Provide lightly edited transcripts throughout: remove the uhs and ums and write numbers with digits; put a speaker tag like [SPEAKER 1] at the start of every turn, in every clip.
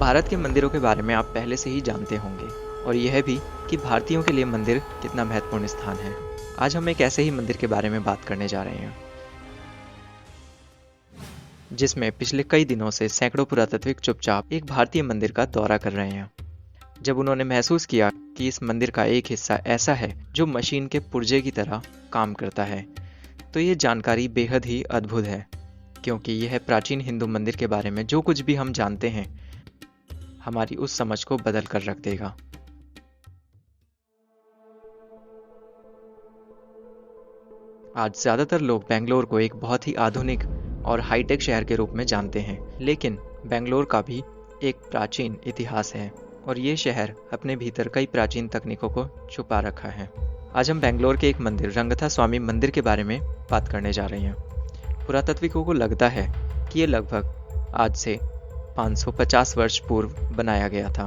[SPEAKER 1] भारत के मंदिरों के बारे में आप पहले से ही जानते होंगे और यह भी कि भारतीयों के लिए मंदिर कितना महत्वपूर्ण स्थान है। आज हम एक ऐसे ही मंदिर के बारे में बात करने जा रहे हैं जिसमें पिछले कई दिनों से सैकड़ों पुरातात्विक चुपचाप एक भारतीय मंदिर का दौरा कर रहे हैं। जब उन्होंने महसूस किया कि इस मंदिर का एक हिस्सा ऐसा है जो मशीन के पुर्जे की तरह काम करता है, तो ये जानकारी बेहद ही अद्भुत है, क्योंकि यह प्राचीन हिंदू मंदिर के बारे में जो कुछ भी हम जानते हैं हमारी उस समझ को बदल कर रख देगा। आज ज्यादातर लोग बेंगलोर को एक बहुत ही आधुनिक और हाईटेक शहर के रूप में जानते हैं, लेकिन बेंगलोर का भी एक प्राचीन इतिहास है और ये शहर अपने भीतर कई प्राचीन तकनीकों को छुपा रखा है। आज हम बेंगलोर के एक मंदिर रंगथा स्वामी मंदिर के बारे में बात करने जा रहे हैं। पुरातात्विकों को लगता है कि ये लगभग आज से 550 वर्ष पूर्व बनाया गया था।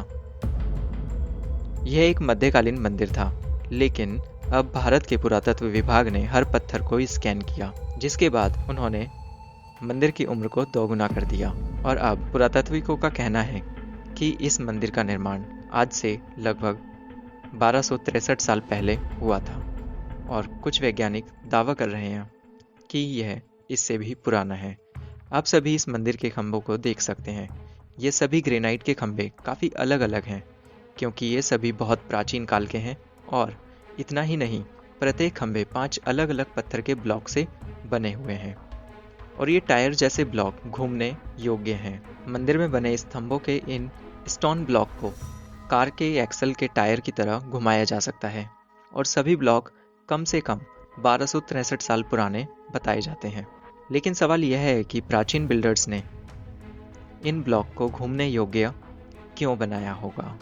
[SPEAKER 1] यह एक मध्यकालीन मंदिर था, लेकिन अब भारत के पुरातत्व विभाग ने हर पत्थर को स्कैन किया, जिसके बाद उन्होंने मंदिर की उम्र को दोगुना कर दिया और अब पुरातत्विकों का कहना है कि इस मंदिर का निर्माण आज से लगभग 1263 साल पहले हुआ था और कुछ वैज्ञानिक दावा कर रहे हैं कि यह इससे भी पुराना है। आप सभी इस मंदिर के खंभों को देख सकते हैं। ये सभी ग्रेनाइट के खंभे काफ़ी अलग अलग हैं, क्योंकि ये सभी बहुत प्राचीन काल के हैं और इतना ही नहीं, प्रत्येक खंभे 5 अलग अलग पत्थर के ब्लॉक से बने हुए हैं और ये टायर जैसे ब्लॉक घूमने योग्य हैं। मंदिर में बने स्तंभों के इन स्टोन ब्लॉक को कार के एक्सल के टायर की तरह घुमाया जा सकता है और सभी ब्लॉक कम से कम 1263 साल पुराने बताए जाते हैं। लेकिन सवाल यह है कि प्राचीन बिल्डर्स ने इन ब्लॉक को घूमने योग्य क्यों बनाया होगा।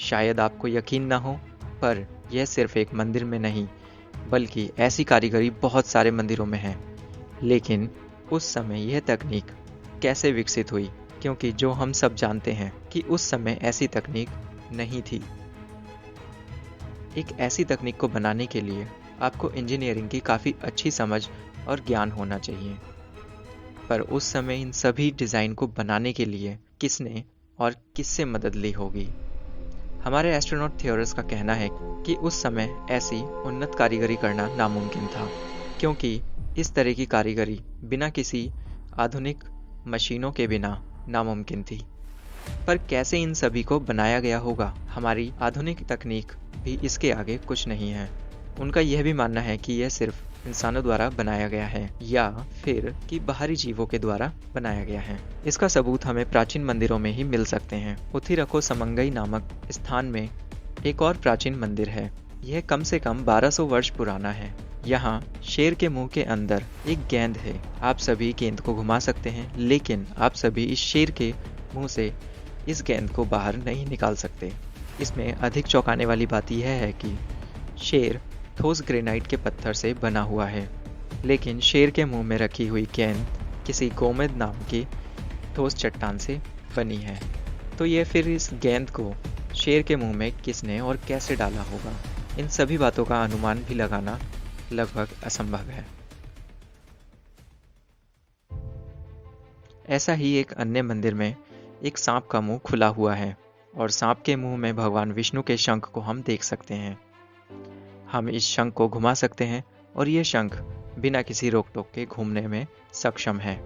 [SPEAKER 1] शायद आपको यकीन ना हो, पर यह सिर्फ एक मंदिर में नहीं बल्कि ऐसी कारीगरी बहुत सारे मंदिरों में है। लेकिन उस समय यह तकनीक कैसे विकसित हुई, क्योंकि जो हम सब जानते हैं कि उस समय ऐसी तकनीक नहीं थी। एक ऐसी तकनीक को बनाने के लिए आपको इंजीनियरिंग की काफ़ी अच्छी समझ और ज्ञान होना चाहिए, पर उस समय इन सभी डिज़ाइन को बनाने के लिए किसने और किससे मदद ली होगी। हमारे एस्ट्रोनॉट थ्योरिस्ट का कहना है कि उस समय ऐसी उन्नत कारीगरी करना नामुमकिन था, क्योंकि इस तरह की कारीगरी बिना किसी आधुनिक मशीनों के बिना नामुमकिन थी। पर कैसे इन सभी को बनाया गया होगा। हमारी आधुनिक तकनीक भी इसके आगे कुछ नहीं है। उनका यह भी मानना है कि यह सिर्फ इंसानों द्वारा बनाया गया है या फिर कि बाहरी जीवों के द्वारा बनाया गया है। इसका सबूत हमें प्राचीन मंदिरों में ही मिल सकते हैं। उथिरको समंगई नामक स्थान में एक और प्राचीन मंदिर है। यह कम से कम 1200 वर्ष पुराना है। यहाँ शेर के मुंह के अंदर एक गेंद है। आप सभी गेंद को घुमा सकते हैं, लेकिन आप सभी इस शेर के मुंह से इस गेंद को बाहर नहीं निकाल सकते। इसमें अधिक चौंकाने वाली बात यह है कि शेर ठोस ग्रेनाइट के पत्थर से बना हुआ है, लेकिन शेर के मुंह में रखी हुई गेंद किसी गोमेद नाम की ठोस चट्टान से बनी है। तो ये फिर इस गेंद को शेर के मुंह में किसने और कैसे डाला होगा, इन सभी बातों का अनुमान भी लगाना लगभग असंभव है। ऐसा ही एक अन्य मंदिर में एक सांप का मुंह खुला हुआ है और सांप के मुंह में भगवान विष्णु के शंख को हम देख सकते हैं। हम इस शंख को घुमा सकते हैं और ये शंख बिना किसी रोक टोक के घूमने में सक्षम है।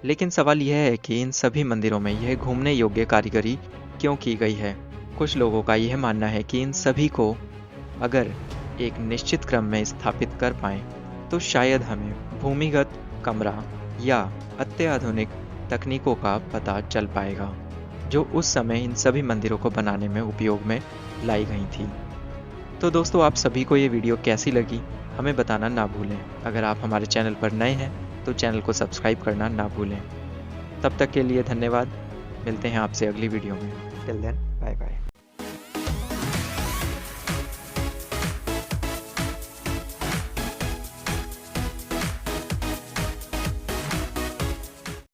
[SPEAKER 1] लेकिन सवाल यह है कि इन सभी मंदिरों में यह घूमने योग्य कारीगरी क्यों की गई है। कुछ लोगों का यह मानना है कि इन सभी को अगर एक निश्चित क्रम में स्थापित कर पाएं तो शायद हमें भूमिगत कमरा या अत्याधुनिक तकनीकों का पता चल पाएगा, जो उस समय इन सभी मंदिरों को बनाने में उपयोग में लाई गई थी। तो दोस्तों, आप सभी को ये वीडियो कैसी लगी हमें बताना ना भूलें। अगर आप हमारे चैनल पर नए हैं तो चैनल को सब्सक्राइब करना ना भूलें। तब तक के लिए धन्यवाद। मिलते हैं आपसे अगली वीडियो में। Till then, bye bye.